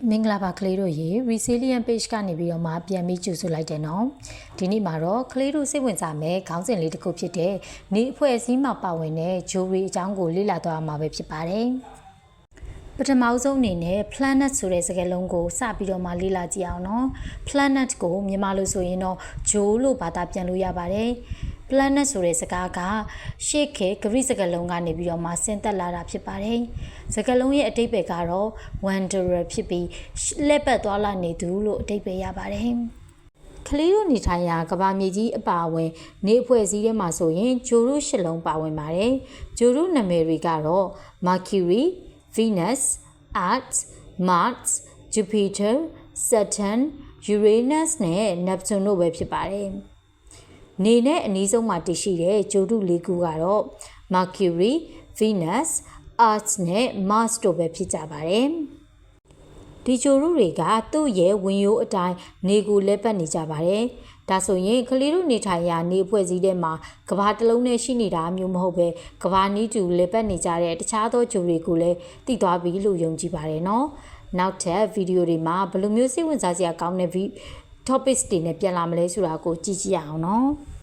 မင်္ဂလာပါကလေးတို့ရေ resilient page ကနေပြီးတော့မှပြန်ပြီးကြိုဆိုလိုက်တယ်နော်ဒီနေ့မှာတော့ကလေးတို့စိတ်ဝင်စားမယ်ခေါင်းစဉ်လေးတစ်ခုဖြစ်တဲ့နေအဖွဲ့အစည်းမှာပါဝင်တဲ့ jewelry အကြောင်းကိုလေ့လာသွားမှာပဲဖြစ်ပါတယ်ပထမဆုံးအနေနဲ့ planet ဆိုတဲ့စကားလုံးကိုစပြီးတော့မှလေ့လာကြည့်အောင်နော် planet ကိုမြန်မာလိုဆိုရင်တော့ jewel လို့ဘာသာပြန်လို့ရပါတယ်planet ဆိုတဲ့စကားကရှေ့ခေတ်ဂရိစကားလုံးကနေပြီးတော့မှဆင်းသက်လာတာဖြစ်ပါတယ်။စကားလုံးရဲ့အဓိပ္ပာယ်ကတော့ wanderer ဖြစ်ပြီးလှည့်ပတ်သွားလာနေသူလို့အဓိပ္ပာယ်ရပါတယ်။ကလေးတို့နေထိုင်ရာကမ္ဘာမြေကြီးအပါအဝင်နေအဖွဲ့အစည်းထဲမှာဆိုရင်ဂျိုရုရှစ်လုံးပါဝင်ပါတယ်။ဂျိုရုနာမည်တွေကတော့ Mercury, Venus, Earth, Mars, Jupiter, Saturn, Uranus နဲ့ Neptune တို့ပဲဖြစ်ပါတယ်။နေနဲ့အနည်းဆုံးမှာတည်ရှိတဲ့ဂြိုလ်တု၄ခုကတော့ Mercury, Venus, Earth နဲ့ Mars တို့ပဲဖြစ်ကြပါတယ်။ဒီဂြိုလ်တုတွေကသူ့ရဲ့ဝင်ရိုးအတိုင်းနေကိုလဲပတ်နေကြပါတယ်။ဒါဆိုရင်ကလေးတို့နေထိုင်ရာနေအဖွဲ့အစည်းထဲမှာကမ္ဘာတစ်လုံးနဲ့ရှိနေတာမျိုးမဟုတ်ပဲကမ္ဘာနီးတူလဲပတ်နေကြတဲ့တခြားသောဂြိုလ်တွေကိုလည်းသိသွားပြီလို့ယုံကြည်ပါတယ်နော်။နောက်ထပ်ဗီဒီယိုတွေမှာဘယ်လိုမျိုးစိတ်ဝင်စားစရာကောင်းတဲ့topics တွေနဲ့ပြန်လာမလဲဆိုတာကိုကြည့်ကြည့်ရအောင်နော်။